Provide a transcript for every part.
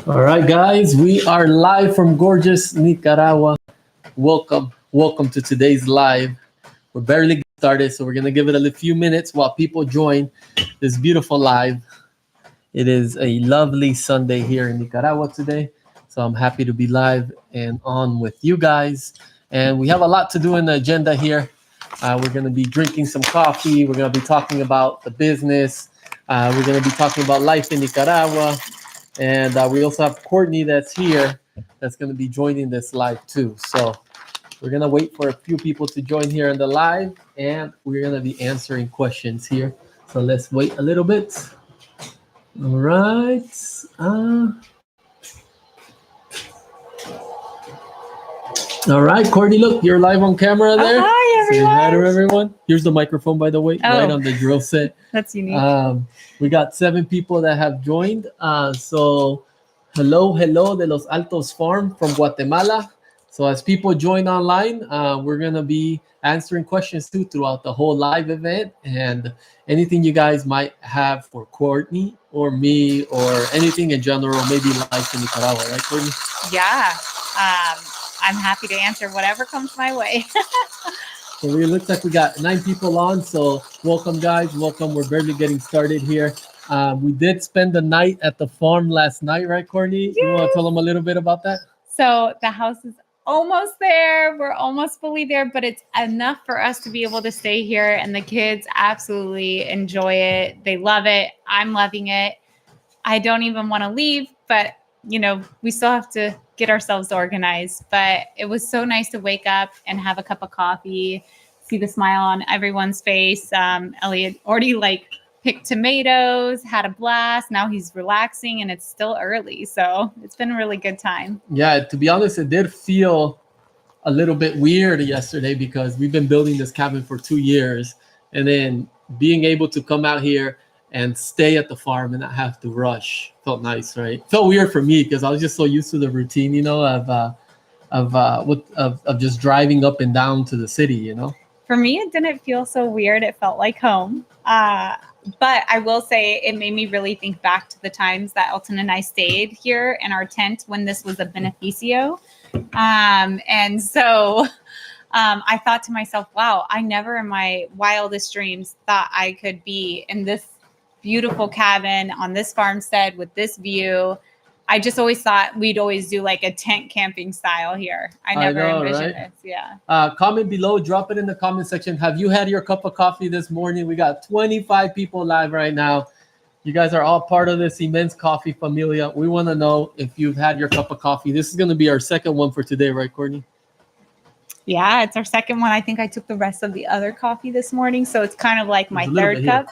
All right, guys, we are live from gorgeous Nicaragua. Welcome to today's live. We're barely getting started, so we're gonna give it a few minutes while people join this beautiful live. It is a lovely Sunday here in Nicaragua today, so I'm happy to be live and on with you guys. And we have a lot to do in the agenda here. We're gonna be drinking some coffee. We're gonna be talking about the business. We're gonna be talking about life in Nicaragua. And we also have Courtney that's here that's going to be joining this live too. So we're going to wait for a few people to join here in the live and we're going to be answering questions here. So let's wait a little bit. All right. All right, Courtney, look, you're live on camera there. Oh, hi, everyone. Say hi to everyone. Here's the microphone, by the way, right on the drill set. That's unique. We got 7 people that have joined. So hello de Los Altos Farm from Guatemala. So as people join online, we're going to be answering questions too throughout the whole live event. And anything you guys might have for Courtney or me or anything in general, maybe life in Nicaragua, right, Courtney? Yeah. I'm happy to answer whatever comes my way. So it looks like we got 9 people on. So welcome, guys. Welcome. We're barely getting started here. We did spend the night at the farm last night, right, Courtney? Yay! You want to tell them a little bit about that? So the house is almost there. We're almost fully there, but it's enough for us to be able to stay here. And the kids absolutely enjoy it. They love it. I'm loving it. I don't even want to leave, but we still have to get ourselves organized. But it was so nice to wake up and have a cup of coffee, see the smile on everyone's face. Elliot already picked tomatoes, had a blast. Now he's relaxing and it's still early. So it's been a really good time. Yeah, to be honest, it did feel a little bit weird yesterday because we've been building this cabin for 2 years. And then being able to come out here and stay at the farm and not have to rush felt nice, right? Felt weird for me because I was just so used to the routine, of just driving up and down to the city, For me, it didn't feel so weird. It felt like home. But I will say it made me really think back to the times that Elton and I stayed here in our tent when this was a beneficio. And so I thought to myself, wow, I never in my wildest dreams thought I could be in this beautiful cabin on this farmstead with this view. I just always thought we'd always do like a tent camping style here. I never envisioned this. Yeah. Comment below, drop it in the comment section. Have you had your cup of coffee this morning? We got 25 people live right now. You guys are all part of this Emense Coffee familia. We want to know if you've had your cup of coffee. This is going to be our second one for today, right, Courtney? Yeah, it's our second one. I think I took the rest of the other coffee this morning. So it's kind of like my third cup.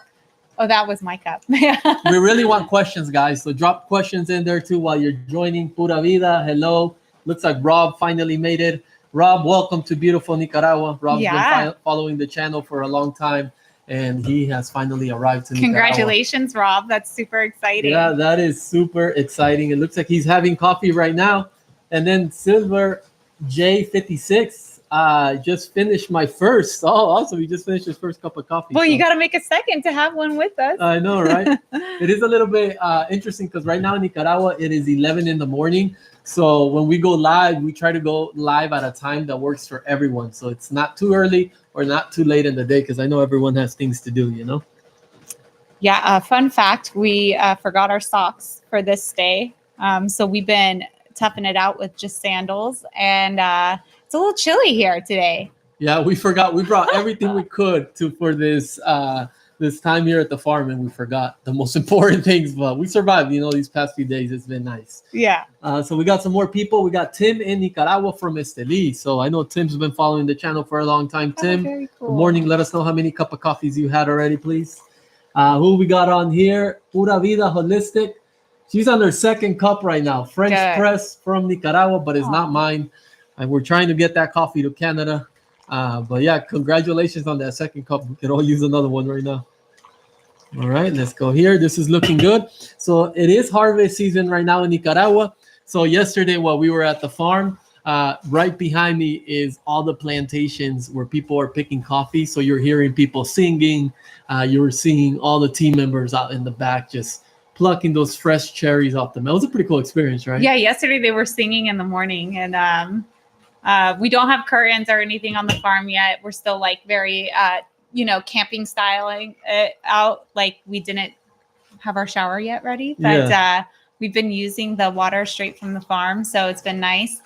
Oh, that was my cup. We really want questions, guys. So drop questions in there too while you're joining. Pura vida, hello. Looks like Rob finally made it. Rob, welcome to beautiful Nicaragua. Rob's been following the channel for a long time, and he has finally arrived to Nicaragua. Congratulations, Rob. That's super exciting. Yeah, that is super exciting. It looks like he's having coffee right now. And then Silver J56. Just finished my first. Oh, awesome. You just finished his first cup of coffee. Well, you got to make a second to have one with us. I know, right? It is a little bit interesting because right now in Nicaragua, it is 11 in the morning. So when we go live, we try to go live at a time that works for everyone. So it's not too early or not too late in the day because I know everyone has things to do, Yeah. Fun fact, we forgot our socks for this day. So we've been toughing it out with just sandals and it's a little chilly here today. Yeah, we forgot. We brought everything we could for this this time here at the farm, and we forgot the most important things. But we survived. These past few days, it's been nice. Yeah. So we got some more people. We got Tim in Nicaragua from Esteli. So I know Tim's been following the channel for a long time. Tim, very cool. Good morning. Let us know how many cup of coffees you had already, please. Who we got on here? Pura Vida Holistic. She's on her second cup right now. French press from Nicaragua, but it's not mine. And we're trying to get that coffee to Canada. But yeah, congratulations on that second cup. We could all use another one right now. All right, let's go here. This is looking good. So it is harvest season right now in Nicaragua. So yesterday while we were at the farm, right behind me is all the plantations where people are picking coffee. So you're hearing people singing. You're seeing all the team members out in the back just plucking those fresh cherries off the mountain. It was a pretty cool experience, right? Yeah, yesterday they were singing in the morning, and we don't have curtains or anything on the farm yet. We're still like very, camping styling it out. Like we didn't have our shower yet ready, but we've been using the water straight from the farm, so it's been nice.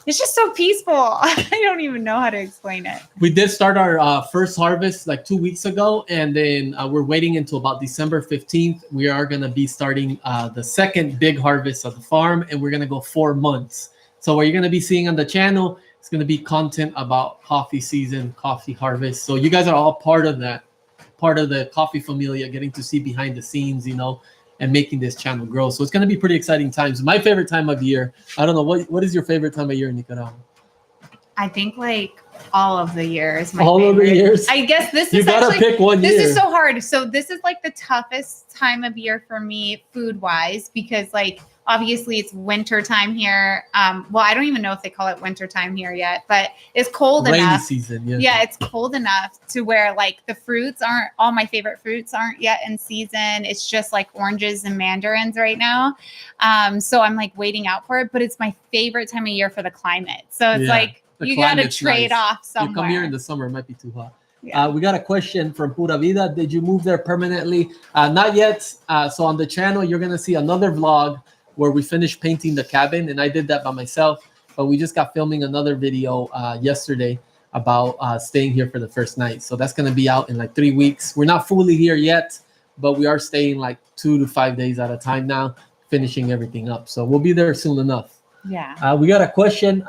It's just so peaceful. I don't even know how to explain it. We did start our first harvest like 2 weeks ago, and then we're waiting until about December 15th. We are going to be starting the second big harvest of the farm, and we're going to go 4 months. So what you're going to be seeing on the channel is going to be content about coffee season, coffee harvest. So you guys are all part of that, part of the coffee familia, getting to see behind the scenes, and making this channel grow. So it's going to be pretty exciting times. My favorite time of year. I don't know, what is your favorite time of year in Nicaragua? I think like all of the years. All of the years? I guess this you is gotta pick one year. This is so hard. So this is like the toughest time of year for me food wise, because like obviously it's winter time here. Well, I don't even know if they call it winter time here yet, but it's cold Rainy enough. Season, Yeah, it's cold enough to where like the fruits aren't, all my favorite fruits aren't yet in season. It's just like oranges and mandarins right now. So I'm like waiting out for it, but it's my favorite time of year for the climate. So it's like you got to trade nice. off somewhere. You come here in the summer, it might be too hot. Yeah. We got a question from Pura Vida. Did you move there permanently? Not yet. So on the channel, you're going to see another vlog where we finished painting the cabin, and I did that by myself. But we just got filming another video yesterday about staying here for the first night. So that's going to be out in like 3 weeks. We're not fully here yet, but we are staying like 2 to 5 days at a time now, finishing everything up. So we'll be there soon enough. Yeah. We got a question.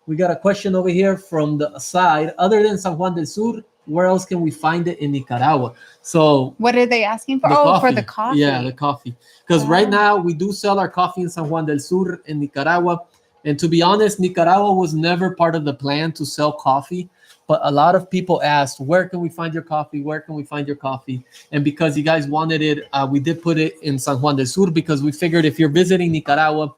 We got a question over here from the side. Other than San Juan del Sur, where else can we find it in Nicaragua? So what are they asking for? For the coffee. Yeah, the coffee. Because right now we do sell our coffee in San Juan del Sur in Nicaragua. And to be honest, Nicaragua was never part of the plan to sell coffee. But a lot of people asked, where can we find your coffee? Where can we find your coffee? And because you guys wanted it, we did put it in San Juan del Sur, because we figured if you're visiting Nicaragua,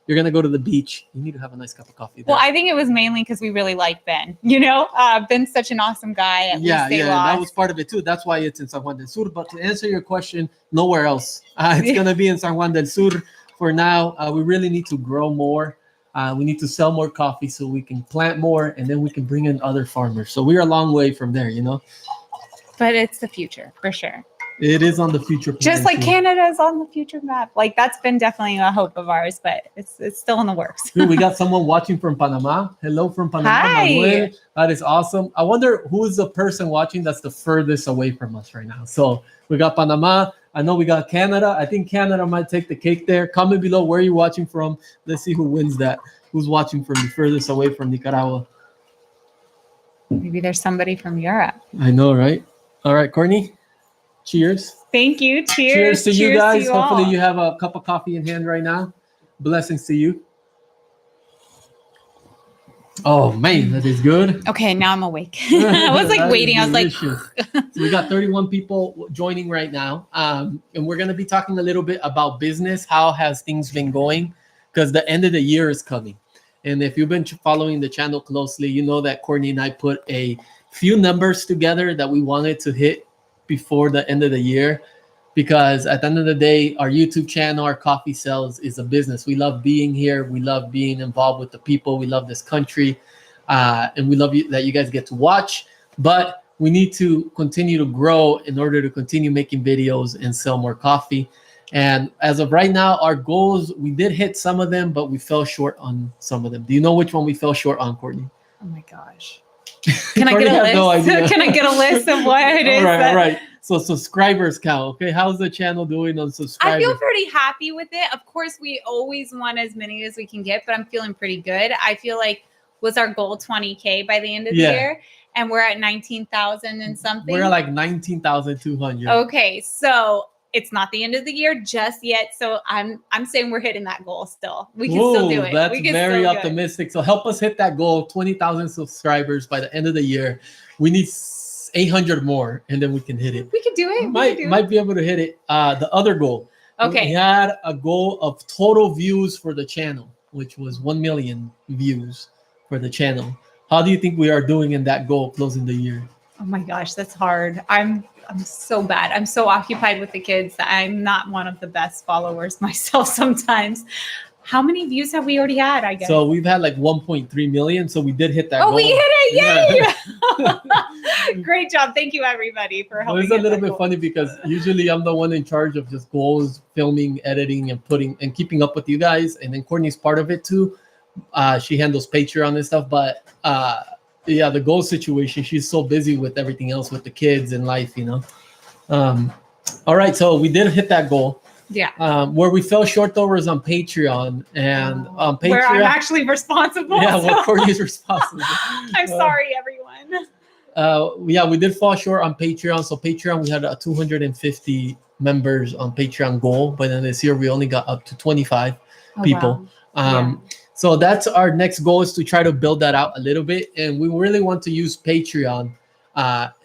you're going to go to the beach, you need to have a nice cup of coffee there. Well, I think it was mainly because we really like Ben. Ben's such an awesome guy. That was part of it too. That's why it's in San Juan del Sur. But to answer your question, nowhere else. It's going to be in San Juan del Sur for now. We really need to grow more. We need to sell more coffee so we can plant more, and then we can bring in other farmers. So we're a long way from there, But it's the future for sure. It is on the future plan. Just like Canada is on the future map. Like that's been definitely a hope of ours, but it's still in the works. Dude, we got someone watching from Panama. Hello from Panama. Hi. Manuel. That is awesome. I wonder who is the person watching that's the furthest away from us right now. So we got Panama. I know we got Canada. I think Canada might take the cake there. Comment below where you're watching from. Let's see who wins that. Who's watching from the furthest away from Nicaragua? Maybe there's somebody from Europe. I know, right? All right, Courtney. Cheers. Thank you. Cheers to you guys. To Hopefully all. you have a cup of coffee in hand right now. Blessings to you. Oh man, that is good. Okay, now I'm awake. I was like waiting. I was like, so we got 31 people joining right now. And we're going to be talking a little bit about business. How has things been going? Because the end of the year is coming. And if you've been following the channel closely, you know that Courtney and I put a few numbers together that we wanted to hit before the end of the year, because at the end of the day, our YouTube channel, our coffee sales is a business. We love being here. We love being involved with the people. We love this country. And we love that you guys get to watch. But we need to continue to grow in order to continue making videos and sell more coffee. And as of right now, our goals, we did hit some of them, but we fell short on some of them. Do you know which one we fell short on, Courtney? oh my gosh. Can I get a list? No idea. Can I get a list of what it is? All right. So subscribers count. Okay, how's the channel doing on subscribers? I feel pretty happy with it. Of course, we always want as many as we can get, but I'm feeling pretty good. I feel like was our goal 20K by the end of the year, and we're at 19,000 and something. We're at like 19,200. Okay, so it's not the end of the year just yet. So I'm saying we're hitting that goal still. We can still do it. That's very optimistic. So help us hit that goal, 20,000 subscribers by the end of the year. We need 800 more, and then we can hit it. We can do it. Might be able to hit it. The other goal. Okay. We had a goal of total views for the channel, which was 1 million views for the channel. How do you think we are doing in that goal closing the year? Oh my gosh, that's hard. I'm so bad. I'm so occupied with the kids that I'm not one of the best followers myself sometimes. How many views have we already had, I guess? So we've had like 1.3 million. So we did hit that Oh, goal. we hit it! Yay! Yeah. Great job. Thank you, everybody, for helping. Well, it's a hit little that bit goal. funny because usually I'm the one in charge of just goals, filming, editing, and putting and keeping up with you guys. And then Courtney's part of it too. She handles Patreon and stuff. But yeah, the goal situation, she's so busy with everything else with the kids and life, you know. All right, so we did hit that goal. Yeah. Where we fell short though was on Patreon, and on Patreon, where I'm actually responsible. yeah, so- well, Courtney's responsible. I'm sorry, everyone. Yeah, we did fall short on Patreon. So Patreon, we had 250 members on Patreon goal, but then this year we only got up to 25 people. Wow. So that's our next goal, is to try to build that out a little bit, and we really want to use Patreon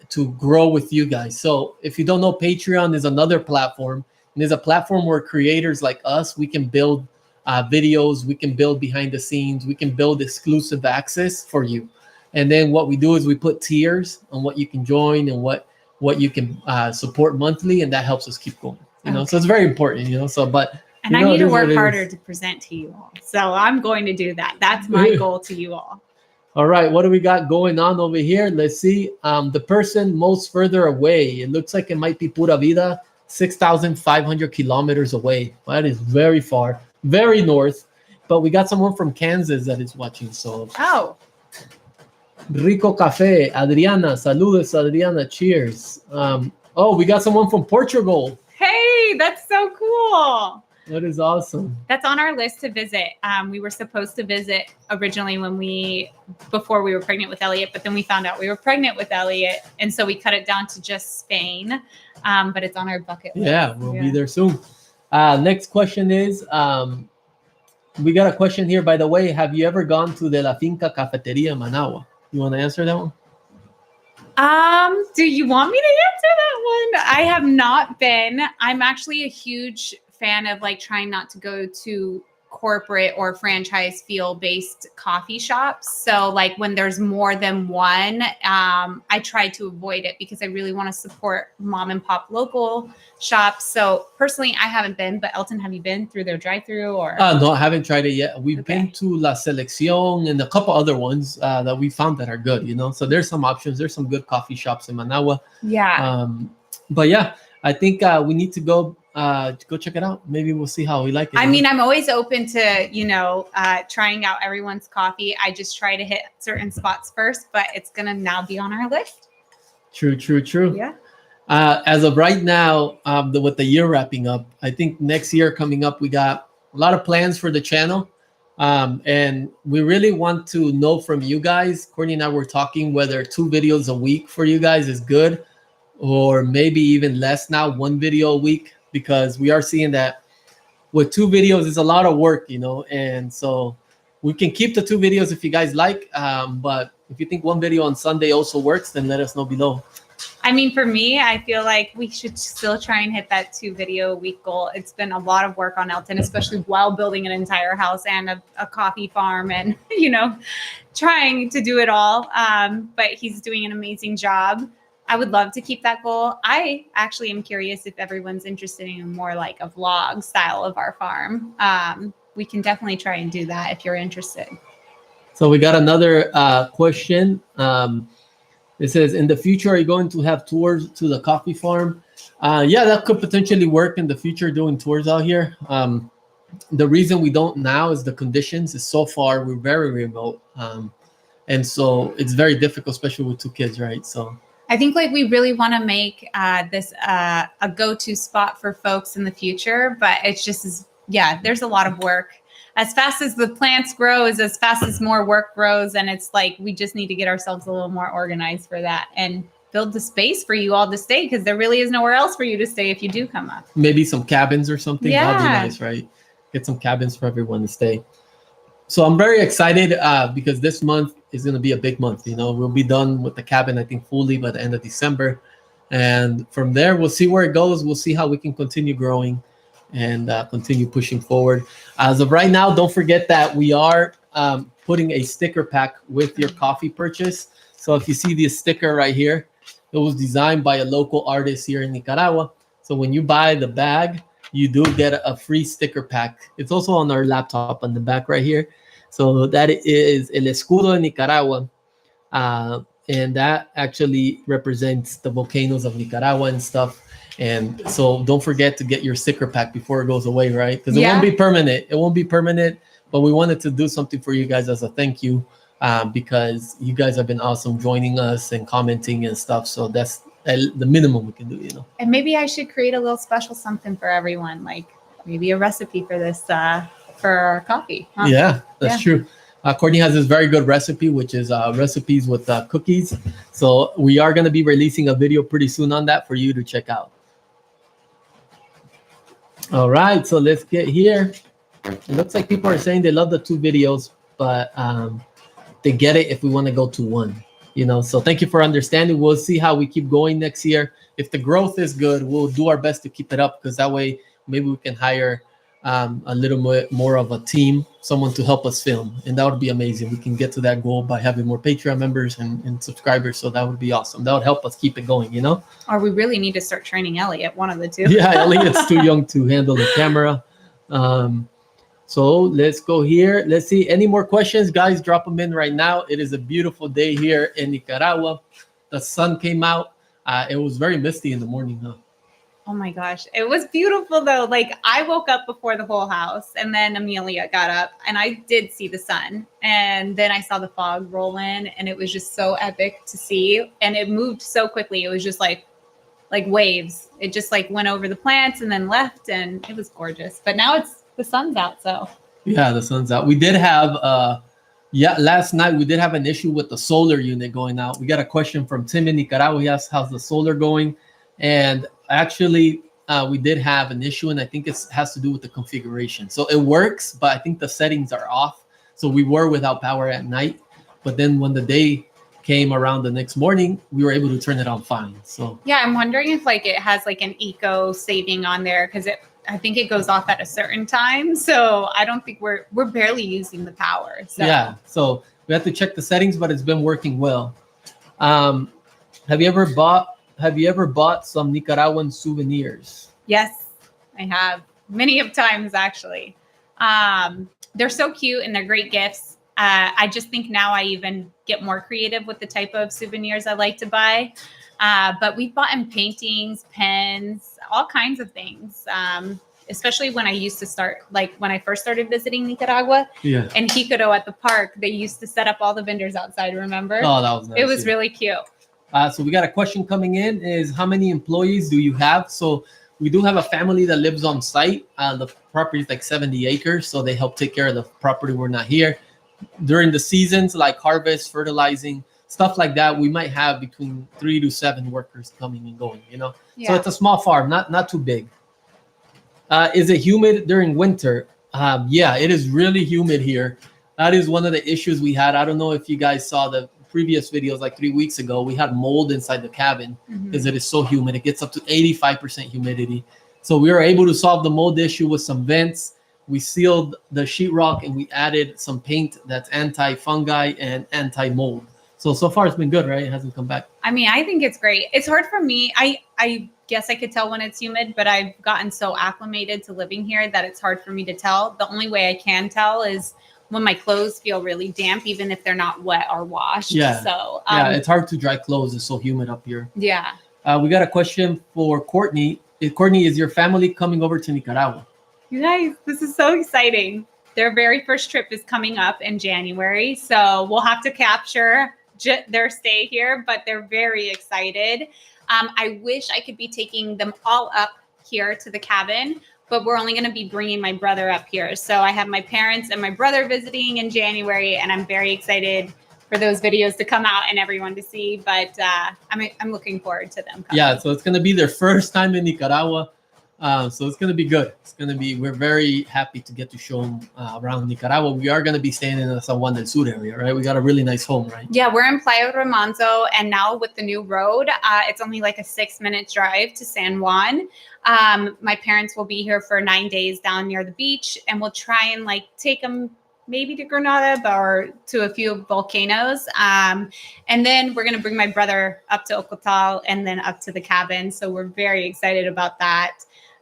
to grow with you guys. So if you don't know, Patreon is another platform, and it's a platform where creators like us, we can build videos, we can build behind the scenes, we can build exclusive access for you. And then what we do is we put tiers on what you can join and what you can support monthly, and that helps us keep going. You know, so it's very important. You know, so but And you I know, need it to is what work it harder is. to present to you all. So I'm going to do that. That's my goal to you all. All right, what do we got going on over here? Let's see. The person most further away, it looks like it might be Pura Vida, 6,500 kilometers away. That is very far, very north. But we got someone from Kansas that is watching. So Oh, Rico Cafe, Adriana, saludos, Adriana, cheers. Oh, we got someone from Portugal. hey, that's so cool. That is awesome. That's on our list to visit. We were supposed to visit originally before we were pregnant with Elliot, but then we found out we were pregnant with Elliot. And so we cut it down to just Spain. But it's on our bucket list. Yeah, we'll be there soon. Next question is, we got a question here, by the way. Have you ever gone to De La Finca Cafeteria in Managua? You want to answer that one? Do you want me to answer that one? I have not been. I'm actually a huge fan of like trying not to go to corporate or franchise feel based coffee shops. So like when there's more than one, I try to avoid it because I really want to support mom and pop local shops. So personally, I haven't been, but Elton, have you been through their drive-through or? No, I haven't tried it yet. We've Okay. been to La Selección and a couple other ones that we found that are good, you know. So there's some options. There's some good coffee shops in Managua. Yeah. But yeah, I think we need to go check it out. Maybe we'll see how we like it. I mean, I'm always open to, trying out everyone's coffee. I just try to hit certain spots first, but it's going to now be on our list. True. Yeah. As of right now, with the year wrapping up, I think next year coming up, we got a lot of plans for the channel. And we really want to know from you guys. Courtney and I were talking whether 2 videos a week for you guys is good, or maybe even less now, 1 video a week, because we are seeing that with 2 videos is a lot of work, you know. And so we can keep the 2 videos if you guys like. But if you think 1 video on Sunday also works, then let us know below. I mean, for me, I feel like we should still try and hit that 2 video a week goal. It's been a lot of work on Elton, especially while building an entire house and a coffee farm and, trying to do it all. But he's doing an amazing job. I would love to keep that goal. I actually am curious if everyone's interested in more like a vlog style of our farm. We can definitely try and do that if you're interested. So we got another question. It says, in the future, are you going to have tours to the coffee farm? Yeah, that could potentially work in the future, doing tours out here. The reason we don't now is the conditions. Is so far, we're very remote. And so it's very difficult, especially with 2 kids, right? So I think like we really want to make this a go-to spot for folks in the future, but it's just, there's a lot of work. As fast as the plants grow is as fast as more work grows. And it's like, we just need to get ourselves a little more organized for that and build the space for you all to stay, because there really is nowhere else for you to stay if you do come up. maybe some cabins or something. That'd be Yeah. nice, right? Get some cabins for everyone to stay. So I'm very excited because this month is going to be a big month. We'll be done with the cabin, I think, fully by the end of December. And from there, we'll see where it goes. We'll see how we can continue growing and continue pushing forward. As of right now, don't forget that we are putting a sticker pack with your coffee purchase. So if you see the sticker right here, It was designed by a local artist here in Nicaragua. So when you buy the bag, you do get a free sticker pack. It's also on our laptop on the back right here. So that is El Escudo de Nicaragua. And that actually represents the volcanoes of Nicaragua and stuff. And so don't forget to get your sticker pack before it goes away, right? Because it won't be permanent. It won't be permanent, but we wanted to do something for you guys as a thank you, because you guys have been awesome joining us and commenting and stuff. So that's the minimum we can do, you know. And maybe I should create a little special something for everyone, like maybe a recipe for this for our coffee. Huh? Yeah, that's true. Courtney has this very good recipe, which is recipes with cookies. So we are going to be releasing a video pretty soon on that for you to check out. All right, so let's get here. It looks like people are saying they love the 2 videos, but they get it if we want to go to 1. You know, so thank you for understanding. We'll see how we keep going next year. If the growth is good, we'll do our best to keep it up, because that way maybe we can hire a little more of a team, someone to help us film, and that would be amazing. We can get to that goal by having more Patreon members and subscribers, so that would be awesome. That would help us keep it going, you know. Or we really need to start training Elliot, one of the two. Yeah, Elliot's too young to handle the camera. So let's go here. Let's see any more questions, guys. Drop them in right now. It is a beautiful day here in Nicaragua. The sun came out. It was very misty in the morning, huh? Oh my gosh. It was beautiful though. Like I woke up before the whole house, and then Amelia got up, and I did see the sun, and then I saw the fog roll in, and it was just so epic to see. And it moved so quickly. It was just like waves. It just like went over the plants and then left, and it was gorgeous. But now the sun's out. So yeah, the sun's out. We did have, last night we did have an issue with the solar unit going out. We got a question from Tim in Nicaragua. He asked, how's the solar going? And actually, we did have an issue, and I think it has to do with the configuration. So it works, but I think the settings are off. So we were without power at night, but then when the day came around the next morning, we were able to turn it on fine. So yeah, I'm wondering if like it has like an eco saving on there, because I think it goes off at a certain time. So I don't think we're barely using the power. So. Yeah, so we have to check the settings, but it's been working well. Have you ever bought some Nicaraguan souvenirs? Yes, I have many of times actually. They're so cute and they're great gifts. I just think now I even get more creative with the type of souvenirs I like to buy. But we've bought in paintings, pens, all kinds of things. Especially when I used to start, like when I first started visiting Nicaragua. Yeah. And Jicarilla at the park, they used to set up all the vendors outside, remember? Oh, that was nice. It was really cute. So we got a question coming in, is how many employees do you have? So we do have a family that lives on site. The property is like 70 acres, so they help take care of the property. We're not here. During the seasons like harvest, fertilizing, stuff like that, we might have between 3 to 7 workers coming and going, you know? Yeah. So it's a small farm, not too big. Is it humid during winter? Yeah, it is really humid here. That is one of the issues we had. I don't know if you guys saw the previous videos like 3 weeks ago. We had mold inside the cabin because it is so humid. It gets up to 85% humidity. So we were able to solve the mold issue with some vents. We sealed the sheetrock and we added some paint that's anti-fungi and anti-mold. So far it's been good, right? It hasn't come back. I mean, I think it's great. It's hard for me. I guess I could tell when it's humid, but I've gotten so acclimated to living here that it's hard for me to tell. The only way I can tell is when my clothes feel really damp, even if they're not wet or washed. Yeah. So yeah, it's hard to dry clothes. It's so humid up here. Yeah. We got a question for Courtney. Courtney, is your family coming over to Nicaragua? You guys, this is so exciting. Their very first trip is coming up in January. So we'll have to capture their stay here, but they're very excited. I wish I could be taking them all up here to the cabin, but we're only going to be bringing my brother up here. So I have my parents and my brother visiting in January, and I'm very excited for those videos to come out and everyone to see. But I'm looking forward to them coming. Yeah, so it's going to be their first time in Nicaragua. So it's going to be good. We're very happy to get to show them around Nicaragua. We are going to be staying in the San Juan del Sur area, right? We got a really nice home, right? Yeah, we're in Playa Remanso, and now with the new road, it's only like a 6-minute drive to San Juan. My parents will be here for 9 days down near the beach, and we'll try and like take them maybe to Granada or to a few volcanoes. And then we're going to bring my brother up to Ocotal and then up to the cabin. So we're very excited about that.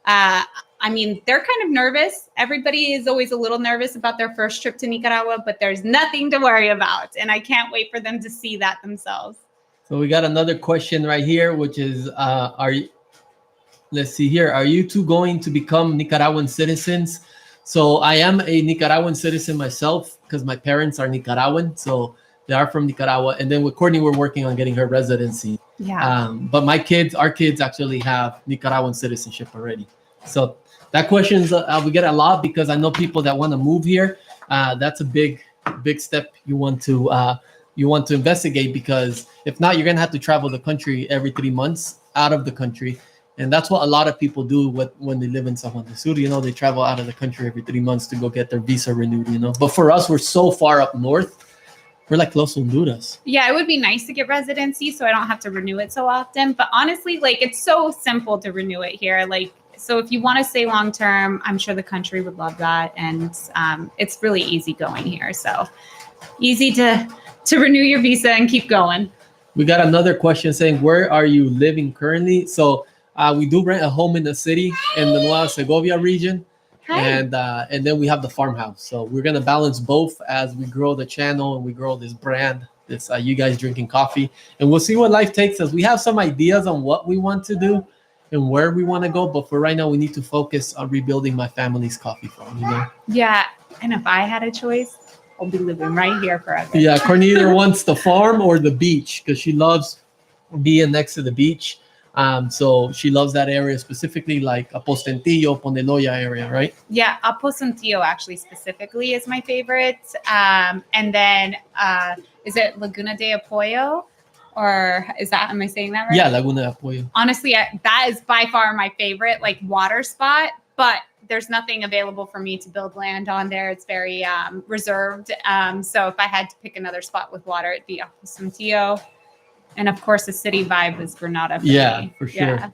I mean, they're kind of nervous. Everybody is always a little nervous about their first trip to Nicaragua, but there's nothing to worry about. And I can't wait for them to see that themselves. So we got another question right here, which is, let's see here. Are you two going to become Nicaraguan citizens? So I am a Nicaraguan citizen myself because my parents are Nicaraguan. So they are from Nicaragua. And then with Courtney, we're working on getting her residency. Yeah. But our kids actually have Nicaraguan citizenship already. So that question is, we get a lot because I know people that want to move here. That's a big step you want to investigate, because if not, you're going to have to travel the country every 3 months out of the country. And that's what a lot of people do when they live in San Juan del Sur. You know, they travel out of the country every 3 months to go get their visa renewed, you know. But for us, we're so far up north. We're like close to Honduras. Yeah, it would be nice to get residency so I don't have to renew it so often. But honestly, like, it's so simple to renew it here. Like, so if you want to stay long term, I'm sure the country would love that. And it's really easy going here. So easy to renew your visa and keep going. We got another question saying, where are you living currently? So we do rent a home in the city in the Nueva Segovia region. Hi. And then we have the farmhouse. So we're going to balance both as we grow the channel and we grow this brand, this You Guys Drinking Coffee. And we'll see what life takes us. We have some ideas on what we want to do and where we want to go. But for right now, we need to focus on rebuilding my family's coffee farm, you know? Yeah. And if I had a choice, I'll be living right here forever. Yeah, Courtney either wants the farm or the beach because she loves being next to the beach. So she loves that area specifically, like Apostentillo, Poneloya area, right? Yeah, Aposentillo actually specifically is my favorite. And then is it Laguna de Apoyo? Or am I saying that right? Yeah, Laguna de Apoyo. Honestly, that is by far my favorite, like, water spot. But there's nothing available for me to build land on there. It's very reserved. So if I had to pick another spot with water, it'd be Aposentillo. And of course, the city vibe is Granada. For sure. Yeah.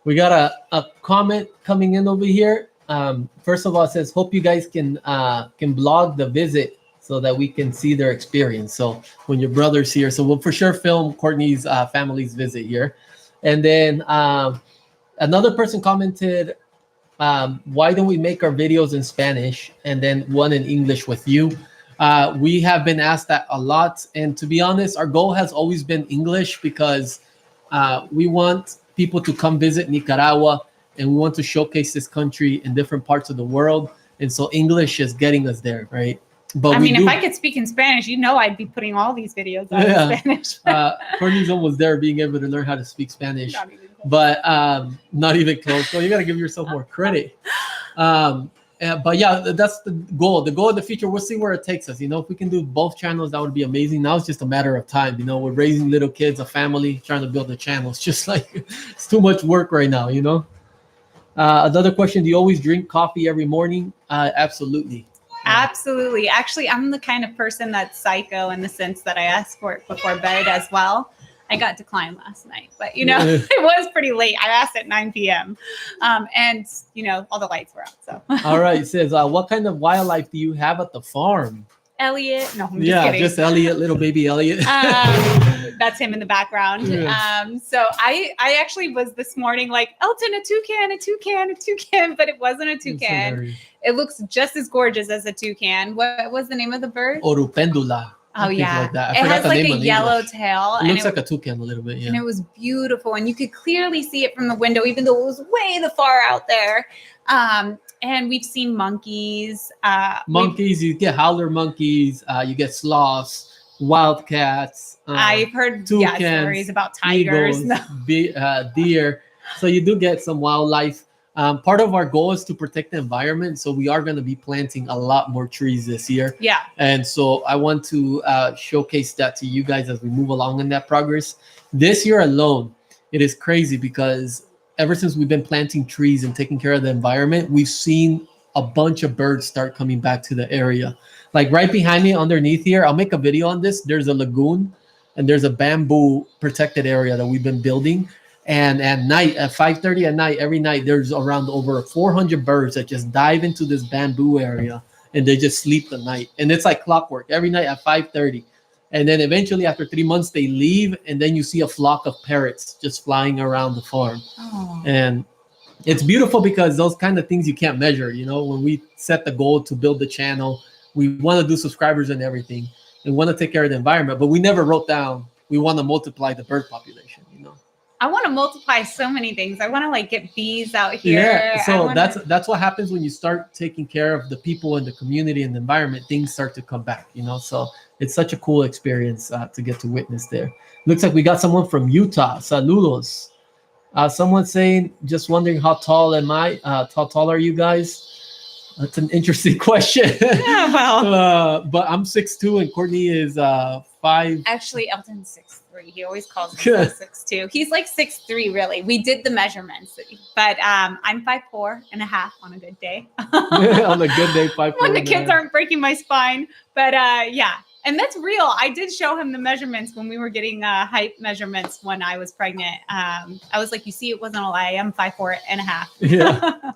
We got a comment coming in over here. First of all, it says, hope you guys can blog the visit so that we can see their experience. So when your brother's here, so we'll for sure film Courtney's family's visit here. And then another person commented, why don't we make our videos in Spanish and then one in English with you? We have been asked that a lot. And to be honest, our goal has always been English because we want people to come visit Nicaragua and we want to showcase this country in different parts of the world. And so English is getting us there, right? But if I could speak in Spanish, I'd be putting all these videos out in Spanish. Courtney's almost there being able to learn how to speak Spanish, but not even close. So you got to give yourself more credit. But yeah, that's the goal. The goal of the future, we'll see where it takes us. You know, if we can do both channels, that would be amazing. Now it's just a matter of time. You know, we're raising little kids, a family, trying to build a channel. It's just like, it's too much work right now, you know? Another question, do you always drink coffee every morning? Absolutely. Absolutely. Actually, I'm the kind of person that's psycho in the sense that I ask for it before bed as well. I got declined last night, but it was pretty late. I asked at 9 p.m. And all the lights were out. So all right. It says, what kind of wildlife do you have at the farm? Elliot. No, I'm just kidding. Just Elliot, little baby Elliot. That's him in the background. Yes. So I actually was this morning like, Elton, a toucan, but it wasn't a toucan. It looks just as gorgeous as a toucan. What was the name of the bird? Orupendula. Oh, yeah. Like that. It has like a yellow tail. It looks like a toucan a little bit, yeah. And it was beautiful. And you could clearly see it from the window, even though it was way the far out there. And we've seen monkeys. You get howler monkeys. You get sloths, wildcats. I've heard toucans, stories about tigers. Eagles, deer. So you do get some wildlife. Part of our goal is to protect the environment. So we are going to be planting a lot more trees this year. Yeah. And so I want to showcase that to you guys as we move along in that progress. This year alone, it is crazy because ever since we've been planting trees and taking care of the environment, we've seen a bunch of birds start coming back to the area. Like right behind me underneath here, I'll make a video on this. There's a lagoon and there's a bamboo protected area that we've been building. And at night, at 5:30 at night, every night, there's around over 400 birds that just dive into this bamboo area and they just sleep the night. And it's like clockwork every night at 5:30. And then eventually after 3 months, they leave. And then you see a flock of parrots just flying around the farm. Oh. And it's beautiful because those kind of things you can't measure. You know, when we set the goal to build the channel, we want to do subscribers and everything. We want to take care of the environment, but we never wrote down we want to multiply the bird population, you know. I want to multiply so many things. I want to like get bees out here. Yeah, so that's what happens when you start taking care of the people in the community and the environment. Things start to come back, you know. So it's such a cool experience to get to witness there. Looks like we got someone from Utah. Saludos. Someone saying, just wondering how tall am I? How tall are you guys? That's an interesting question. Yeah, well. But I'm 6'2" and Courtney is 5. Actually, Elton's 6'3". He always calls himself 6'2". He's like 6'3", really. We did the measurements, but I'm 5'4.5" on a good day. On a good day, 5'4". When the kids aren't breaking my spine. But yeah, and that's real. I did show him the measurements when we were getting height measurements when I was pregnant. I was like, you see, it wasn't a lie. I'm 5'4.5". Yeah.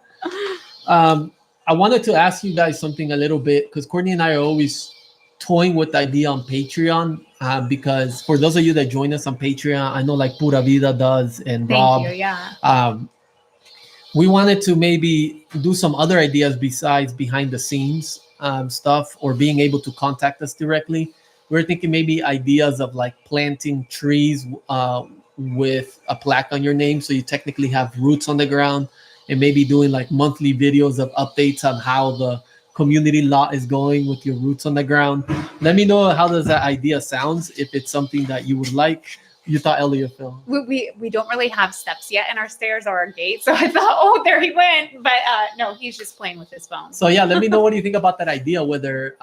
I wanted to ask you guys something a little bit because Courtney and I are always toying with the idea on Patreon because for those of you that join us on Patreon, I know like Pura Vida does and Rob. Thank you, yeah. We wanted to maybe do some other ideas besides behind the scenes stuff or being able to contact us directly. We're thinking maybe ideas of like planting trees with a plaque on your name so you technically have roots on the ground. And maybe doing like monthly videos of updates on how the community lot is going with your roots on the ground. Let me know how does that idea sounds, if it's something that you would like. You thought Elliot film. We don't really have steps yet in our stairs or our gate. So I thought, oh, there he went. But no, he's just playing with his phone. So yeah, let me know what you think about that idea, whether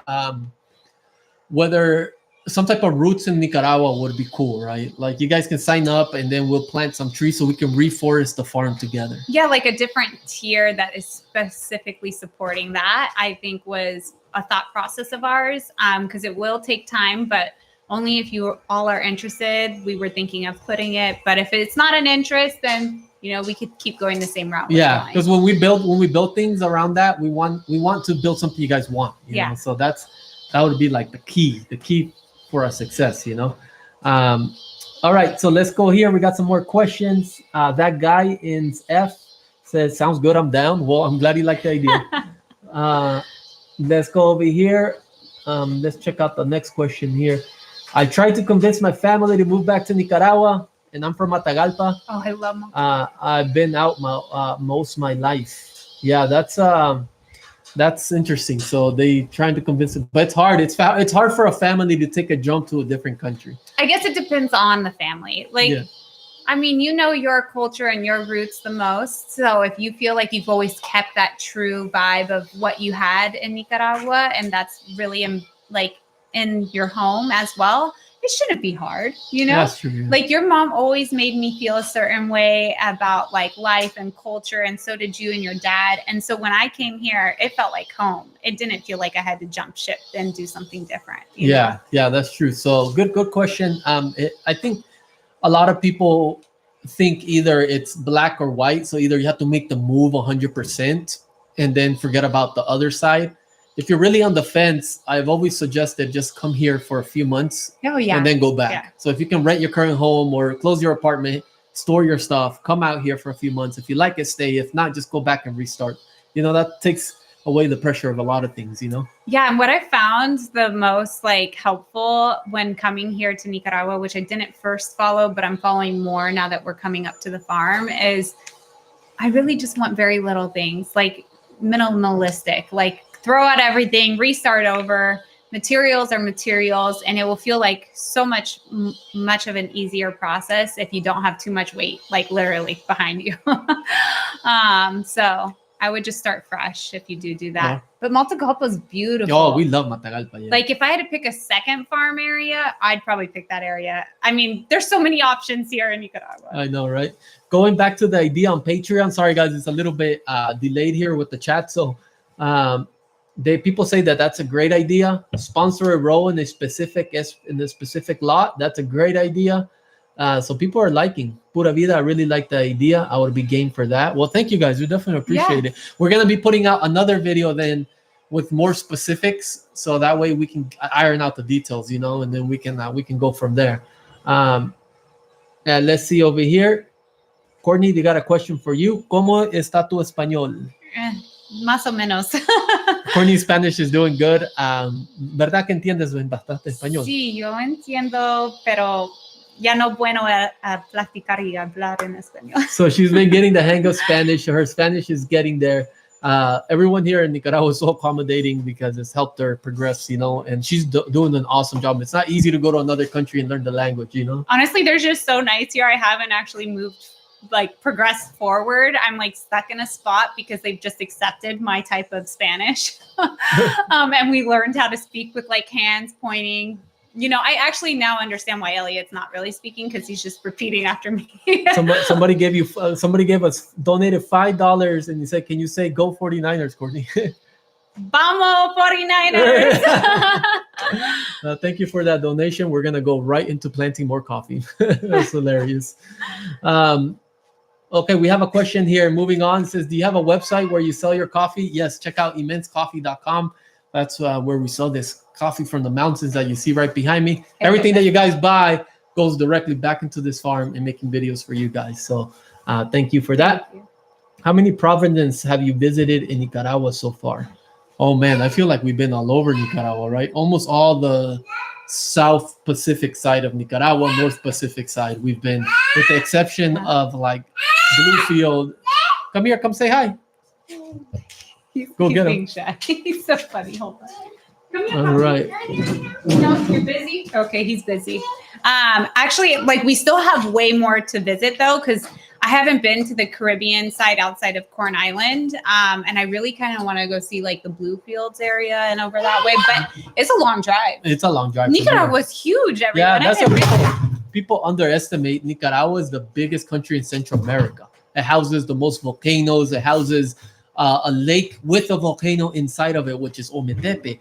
some type of roots in Nicaragua would be cool, right? Like you guys can sign up and then we'll plant some trees so we can reforest the farm together. Yeah, like a different tier that is specifically supporting that, I think was a thought process of ours because it will take time, but only if you all are interested. We were thinking of putting it, but if it's not an interest, then you know we could keep going the same route. Yeah, because when we build things around that, we want to build something you guys want. You know? So that would be like the key for our success, you know. All right, so let's go here. We got some more questions. That guy in F says, sounds good, I'm down. Well, I'm glad you like the idea. Let's go over here. Let's check out the next question here. I tried to convince my family to move back to Nicaragua, and I'm from Matagalpa. Oh, I love Matagalpa. I've been out most of my life. Yeah, that's interesting. So they trying to convince it, but it's hard. It's hard for a family to take a jump to a different country. I guess it depends on the family. Like, yeah. I mean, you know your culture and your roots the most. So if you feel like you've always kept that true vibe of what you had in Nicaragua, and that's really in your home as well, it shouldn't be hard, you know? That's true, yeah. Like your mom always made me feel a certain way about like life and culture, and so did you and your dad. And so when I came here, it felt like home. It didn't feel like I had to jump ship and do something different. You know? Yeah, that's true. So good question. I think a lot of people think either it's black or white. So either you have to make the move 100% and then forget about the other side. If you're really on the fence, I've always suggested just come here for a few months and then go back. Yeah. So if you can rent your current home or close your apartment, store your stuff, come out here for a few months. If you like it, stay. If not, just go back and restart. You know, that takes away the pressure of a lot of things, you know? Yeah. And what I found the most helpful when coming here to Nicaragua, which I didn't first follow, but I'm following more now that we're coming up to the farm, is I really just want very little things, like minimalistic, like throw out everything, restart over. Materials are materials, and it will feel like so much of an easier process if you don't have too much weight, like literally behind you. So I would just start fresh if you do that. Yeah. But Matagalpa is beautiful. Oh, we love Matagalpa. Yeah. Like if I had to pick a second farm area, I'd probably pick that area. I mean, there's so many options here in Nicaragua. I know, right? Going back to the idea on Patreon. Sorry, guys, it's a little bit delayed here with the chat. So people say that's a great idea. Sponsor a row in a specific lot. That's a great idea. So people are liking Pura Vida. I really like the idea. I would be game for that. Well, thank you guys. We definitely appreciate it. We're gonna be putting out another video then with more specifics, so that way we can iron out the details, you know, and then we can go from there. And let's see over here. Courtney, they got a question for you. ¿Cómo está tu español? Más o menos. Courtney's Spanish is doing good. ¿Verdad que entiendes bastante español? Sí, yo entiendo, pero ya no bueno a platicar y hablar en español. So she's been getting the hang of Spanish. Her Spanish is getting there. Everyone here in Nicaragua is so accommodating because it's helped her progress, you know, and she's doing an awesome job. It's not easy to go to another country and learn the language, you know. Honestly, they're just so nice here. I haven't actually progressed forward. I'm like stuck in a spot because they've just accepted my type of Spanish. And we learned how to speak with like hands pointing. You know, I actually now understand why Elliot's not really speaking, because he's just repeating after me. somebody gave us donated $5 and he said, "Can you say go 49ers, Courtney?" Vamos 49ers. Thank you for that donation. We're gonna go right into planting more coffee. That's hilarious. Okay, we have a question here. Moving on, it says, do you have a website where you sell your coffee? Yes, check out emensecoffee.com. That's where we sell this coffee from the mountains that you see right behind me. Everything that you guys buy goes directly back into this farm and making videos for you guys. So thank you for that. How many provinces have you visited in Nicaragua so far? Oh man, I feel like we've been all over Nicaragua, right? Almost all the South Pacific side of Nicaragua, North Pacific side, we've been, with the exception of like Bluefield. Come here, come say hi. He's get him. being shy. He's so funny. Hold on. Come here, All right. No, you're busy? Okay, he's busy. Actually, like we still have way more to visit though, because I haven't been to the Caribbean side outside of Corn Island. And I really kind of want to go see like the Bluefields area and over that way, but it's a long drive. It's a long drive. Nicaragua is huge, everyone. Yeah, that's what people underestimate. Nicaragua is the biggest country in Central America. It houses the most volcanoes. It houses a lake with a volcano inside of it, which is Ometepe.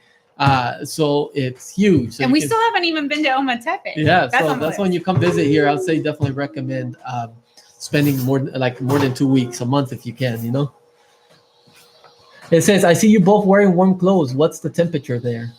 So it's huge. So and we still haven't even been to Ometepe. Yeah, that's when you come visit here. I'll say definitely recommend spending more than 2 weeks, a month if you can, you know. It says, I see you both wearing warm clothes. What's the temperature there?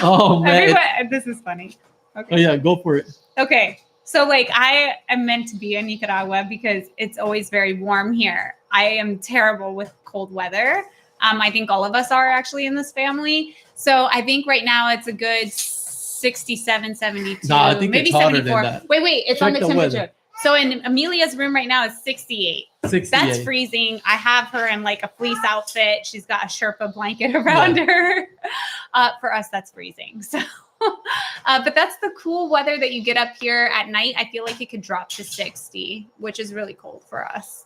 Oh man. This is funny. Okay. Oh yeah, go for it. Okay. So like I am meant to be in Nicaragua because it's always very warm here. I am terrible with cold weather. I think all of us are actually in this family. So I think right now it's a good 67, 72, no, I think maybe it's hotter 74. than that. Wait, it's Check on the temperature. weather. So in Amelia's room right now is 68. 68. That's freezing. I have her in like a fleece outfit. She's got a Sherpa blanket around her. For us, that's freezing. So, but that's the cool weather that you get up here at night. I feel like it could drop to 60, which is really cold for us.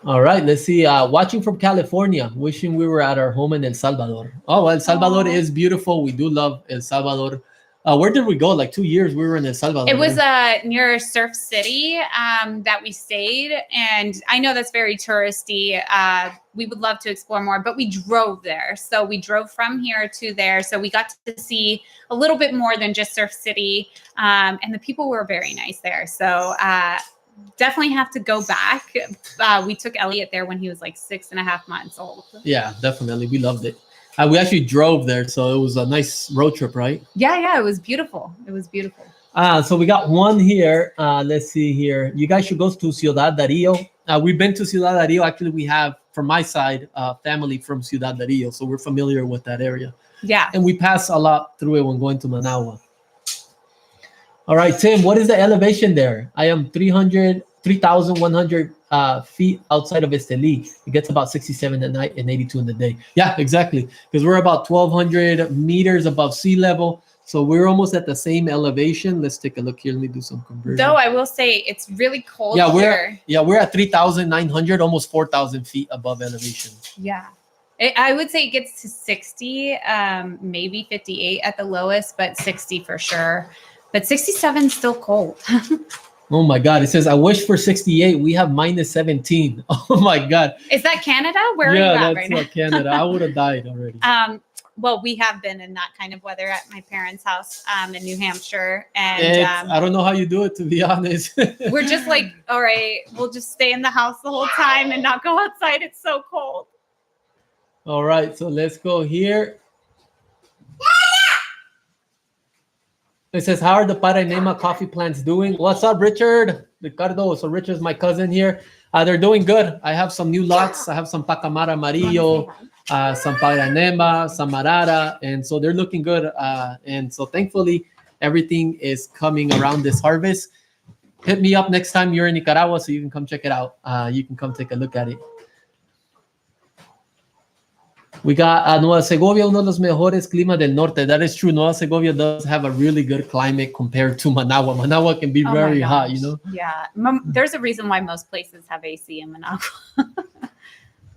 All right, let's see. Watching from California, wishing we were at our home in El Salvador. Oh, well, El Salvador is beautiful. We do love El Salvador. Where did we go? Like 2 years we were in El Salvador. It was near Surf City that we stayed. And I know that's very touristy. We would love to explore more, but we drove there. So we drove from here to there. So we got to see a little bit more than just Surf City. And the people were very nice there. So definitely have to go back. We took Elliot there when he was like 6.5 months old. Yeah, definitely. We loved it. We actually drove there, so it was a nice road trip, right? Yeah, it was beautiful. It was beautiful. So we got one here. Let's see here. You guys should go to Ciudad Darío. We've been to Ciudad Darío. Actually, we have, from my side, family from Ciudad Darío, so we're familiar with that area. Yeah. And we pass a lot through it when going to Managua. All right, Tim, what is the elevation there? I am 3,100 feet outside of Esteli. It gets about 67 at night and 82 in the day. Yeah, exactly. Because we're about 1,200 meters above sea level. So we're almost at the same elevation. Let's take a look here. Let me do some conversion. Though I will say it's really cold here. We're at 3,900, almost 4,000 feet above elevation. Yeah. I would say it gets to 60, maybe 58 at the lowest, but 60 for sure. But 67 is still cold. Oh my God. It says, I wish for 68. We have minus 17. Oh my God. Is that Canada? Where are you at right now? Yeah, that's Canada. I would have died already. Well, we have been in that kind of weather at my parents' house in New Hampshire. And I don't know how you do it, to be honest. We're just like, all right, we'll just stay in the house the whole time and not go outside. It's so cold. All right, so let's go here. It says, how are the Paranema coffee plants doing? What's up, Richard? Ricardo. So Richard's my cousin here. They're doing good. I have some new lots. I have some Pacamara Amarillo, some Paranema, some Marara. And so they're looking good. And so thankfully, everything is coming around this harvest. Hit me up next time you're in Nicaragua so you can come check it out. You can come take a look at it. We got Nueva Segovia, uno de los mejores climas del norte. That is true. Nueva Segovia does have a really good climate compared to Managua. Managua can be very hot, you know? Yeah. There's a reason why most places have AC in Managua.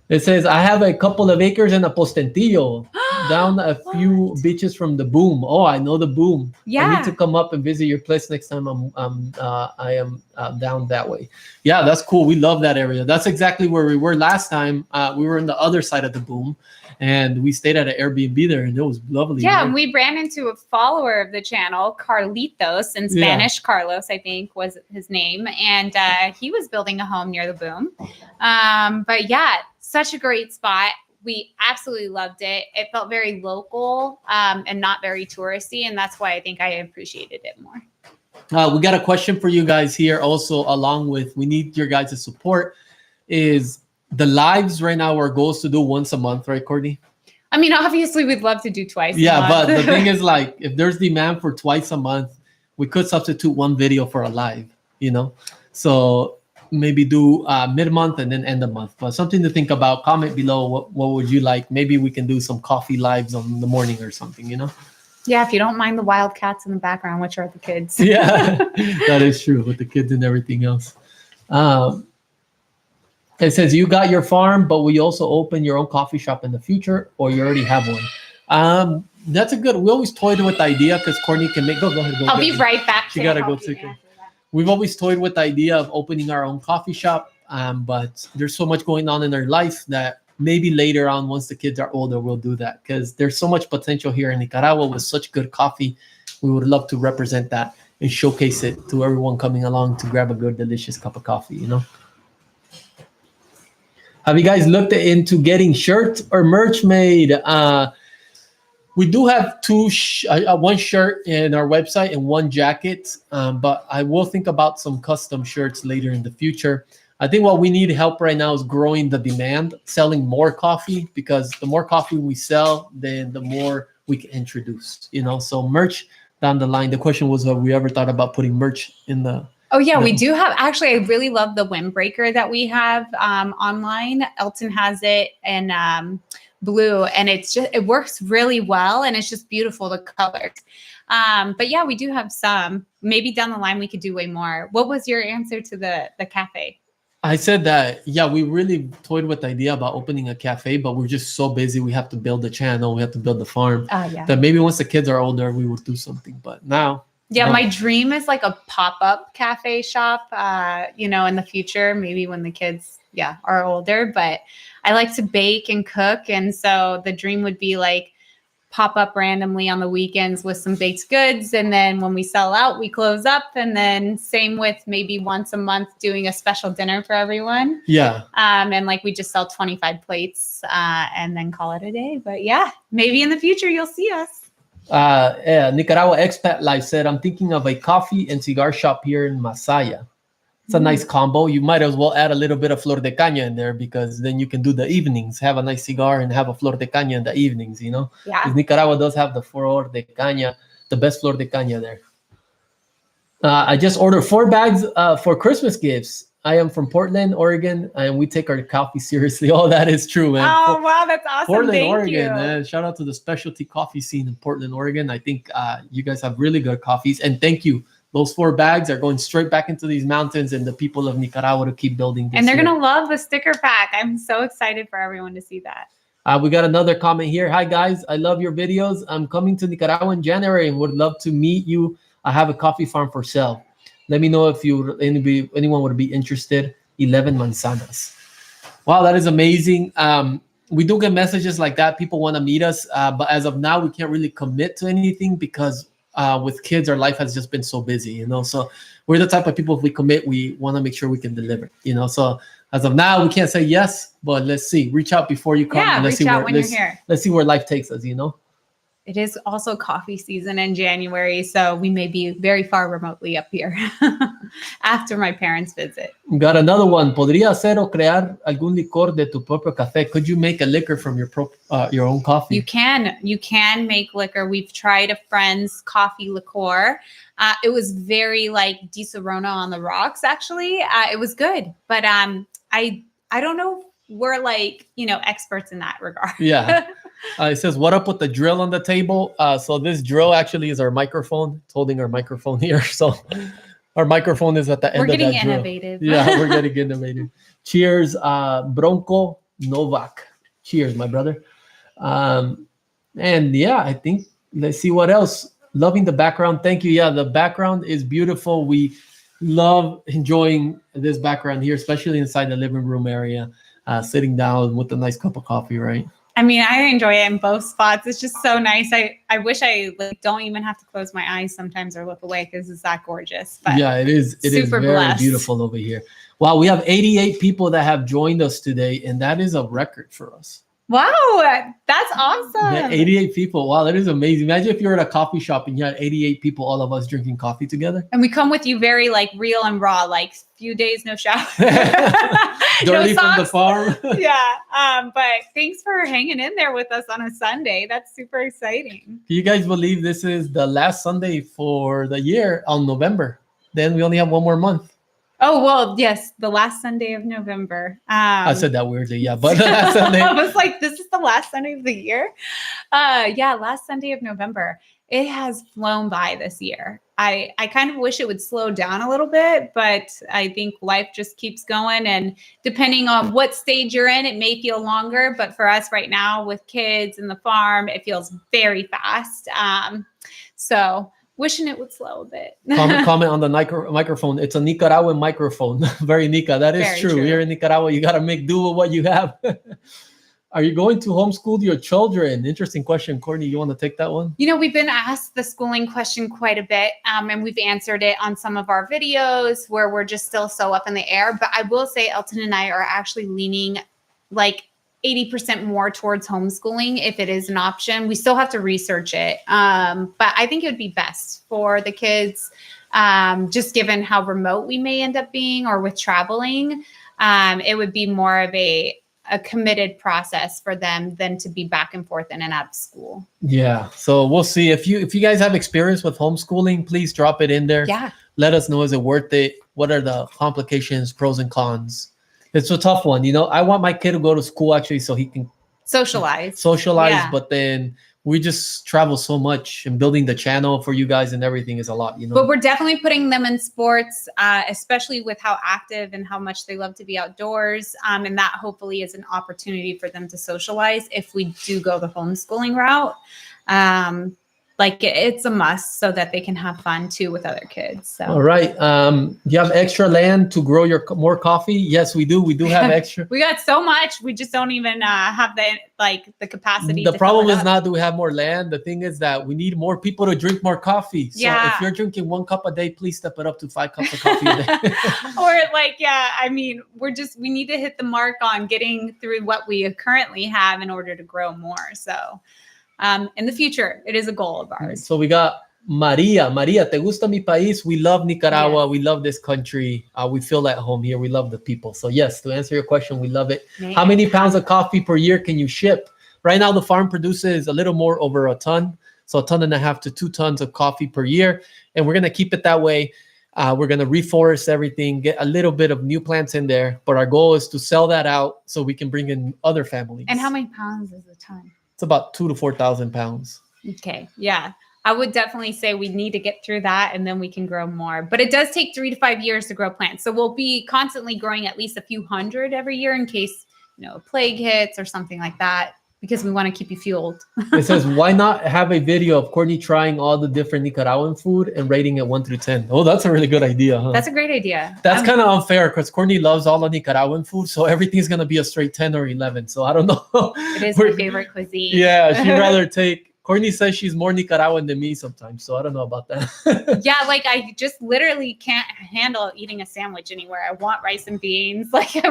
It says, I have a couple of acres in a Postentillo, down a few beaches from the Boom. Oh, I know the Boom. Yeah. I need to come up and visit your place next time I am down that way. Yeah, that's cool. We love that area. That's exactly where we were last time. We were on the other side of the Boom, and we stayed at an Airbnb there, and it was lovely. Yeah, right? and we ran into a follower of the channel, Carlitos, in Spanish. Yeah. Carlos, I think, was his name, and he was building a home near the Boom. But yeah, such a great spot. We absolutely loved it. It felt very local and not very touristy, and that's why I think I appreciated it more. We got a question for you guys here also, along with we need your guys' support. Is the lives right now our goal is to do once a month, right, Courtney? I mean, obviously we'd love to do twice a month. But the thing is, like, if there's demand for twice a month, we could substitute one video for a live, you know? So maybe do mid-month and then end the month. But something to think about. Comment below what would you like. Maybe we can do some coffee lives on the morning or something, you know? Yeah, if you don't mind the wildcats in the background, which are the kids. Yeah, that is true, with the kids and everything else. It says, you got your farm, but will you also open your own coffee shop in the future, or you already have one? That's a good, we always toyed with the idea because Courtney can make, go ahead. I'll be right back. She got to go take it. We've always toyed with the idea of opening our own coffee shop, but there's so much going on in our life that maybe later on, once the kids are older, we'll do that because there's so much potential here in Nicaragua with such good coffee. We would love to represent that and showcase it to everyone coming along to grab a good, delicious cup of coffee, you know? Have you guys looked into getting shirts or merch made? We do have one shirt in our website and one jacket, but I will think about some custom shirts later in the future. I think what we need help right now is growing the demand, selling more coffee, because the more coffee we sell, then the more we can introduce, you know? So merch down the line. The question was, have we ever thought about putting merch in the... Oh, yeah, we do have. Actually, I really love the windbreaker that we have online. Elton has it in blue, and it works really well, and it's just beautiful, the colors. But yeah, we do have some. Maybe down the line we could do way more. What was your answer to the cafe? I said that, yeah, we really toyed with the idea about opening a cafe, but we're just so busy. We have to build the channel. We have to build the farm. That maybe once the kids are older, we will do something. But now... Yeah, my dream is like a pop-up cafe shop, in the future, maybe when the kids, are older. But I like to bake and cook. And so the dream would be like pop up randomly on the weekends with some baked goods. And then when we sell out, we close up. And then same with maybe once a month doing a special dinner for everyone. Yeah. And like we just sell 25 plates and then call it a day. But yeah, maybe in the future you'll see us. Nicaragua Expat Life said, I'm thinking of a coffee and cigar shop here in Masaya. It's a nice combo. You might as well add a little bit of flor de caña in there, because then you can do the evenings, have a nice cigar and have a flor de caña in the evenings, you know? Yeah. Nicaragua does have the flor de caña, the best flor de caña there. I just ordered 4 bags for Christmas gifts. I am from Portland, Oregon, and we take our coffee seriously. Oh, that is true, man. Oh, wow, that's awesome. Portland, Thank Oregon, you. man. Shout out to the specialty coffee scene in Portland, Oregon. I think you guys have really good coffees, and thank you. Those 4 bags are going straight back into these mountains and the people of Nicaragua to keep building this. And they're going to love the sticker pack. I'm so excited for everyone to see that. We got another comment here. Hi, guys. I love your videos. I'm coming to Nicaragua in January and would love to meet you. I have a coffee farm for sale. Let me know if anyone would be interested. 11 manzanas. Wow, that is amazing. We do get messages like that. People want to meet us. But as of now, we can't really commit to anything because with kids, our life has just been so busy, you know? So we're the type of people, if we commit, we want to make sure we can deliver, you know? So As of now, we can't say yes, but let's see. Reach out before you come. Yeah, and let's reach see out when you're here. Let's see where life takes us, you know? It is also coffee season in January, so we may be very far remotely up here after my parents visit. Got another one. ¿Podría hacer o crear algún licor de tu propio café? Could you make a liquor from your own coffee? You can make liquor. We've tried a friend's coffee liqueur. It was very like Di Serrano on the rocks, actually. It was good, but I don't know if we're like, experts in that regard. Yeah. It says, what up with the drill on the table? So this drill actually is our microphone. It's holding our microphone here. So our microphone is at the end of that drill. We're getting innovative. Yeah, we're getting innovative. Cheers, Bronco Novak. Cheers, my brother. And yeah, I think, let's see what else. Loving the background. Thank you. Yeah, the background is beautiful. We love enjoying this background here, especially inside the living room area, sitting down with a nice cup of coffee, right? I mean, I enjoy it in both spots. It's just so nice. I wish I don't even have to close my eyes sometimes or look away because it's that gorgeous. But yeah, it is. It is very blessed. Beautiful over here. Wow, we have 88 people that have joined us today, and that is a record for us. Wow, that's awesome. Yeah, 88 people. Wow, that is amazing. Imagine if you're at a coffee shop and you had 88 people, all of us drinking coffee together. And we come with you very like real and raw, like few days, no shower. Dirty from the farm. Yeah. But thanks for hanging in there with us on a Sunday. That's super exciting. Can you guys believe this is the last Sunday for the year on November? Then we only have one more month. Oh, well, yes, the last Sunday of November. I said that weirdly, yeah, but the last Sunday. I was like, this is the last Sunday of the year? Yeah, last Sunday of November. It has flown by this year. I kind of wish it would slow down a little bit, but I think life just keeps going. And depending on what stage you're in, it may feel longer. But for us right now with kids and the farm, it feels very fast. So wishing it would slow a bit. Comment on the microphone. It's a Nicaraguan microphone. Very Nica. That is true. Here in Nicaragua, you got to make do with what you have. Are you going to homeschool your children? Interesting question. Courtney, you want to take that one? We've been asked the schooling question quite a bit, and we've answered it on some of our videos where we're just still so up in the air. But I will say Elton and I are actually leaning like 80% more towards homeschooling if it is an option. We still have to research it. But I think it would be best for the kids, just given how remote we may end up being or with traveling. It would be more of a committed process for them than to be back and forth in and out of school. Yeah. So we'll see. If you guys have experience with homeschooling, please drop it in there. Yeah. Let us know, is it worth it? What are the complications, pros and cons? It's a tough one. I want my kid to go to school actually so he can socialize, yeah. But then we just travel so much, and building the channel for you guys and everything is a lot, But we're definitely putting them in sports, especially with how active and how much they love to be outdoors. And that hopefully is an opportunity for them to socialize if we do go the homeschooling route. It's a must so that they can have fun too with other kids. So. All right. Do you have extra land to grow more coffee? Yes, we do. We do have extra. We got so much. We just don't even have the capacity. The problem is not that we have more land. The thing is that we need more people to drink more coffee. So if you're drinking 1 cup a day, please step it up to 5 cups of coffee a day. We need to hit the mark on getting through what we currently have in order to grow more. So. In the future, it is a goal of ours. So we got Maria. Maria, ¿te gusta mi país? We love Nicaragua. Yes. We love this country. We feel at home here. We love the people. So yes, to answer your question, we love it. Man. How many pounds of coffee per year can you ship? Right now, the farm produces a little more over a ton. So 1.5 tons to 2 tons of coffee per year. And we're going to keep it that way. We're going to reforest everything, get a little bit of new plants in there. But our goal is to sell that out so we can bring in other families. And how many pounds is a ton? It's about 2,000 to 4,000 pounds. Okay. Yeah. I would definitely say we need to get through that and then we can grow more. But it does take 3 to 5 years to grow plants. So we'll be constantly growing at least a few hundred every year in case, a plague hits or something like that, because we want to keep you fueled. It says, why not have a video of Courtney trying all the different Nicaraguan food and rating it 1 through 10? Oh, that's a really good idea, huh? That's a great idea. That's kind of unfair because Courtney loves all the Nicaraguan food, so everything's going to be a straight 10 or 11. So I don't know. It is my favorite cuisine. Yeah, she'd rather take Courtney says she's more Nicaraguan than me sometimes, so I don't know about that. Yeah, like I just literally can't handle eating a sandwich anywhere. I want rice and beans. Like I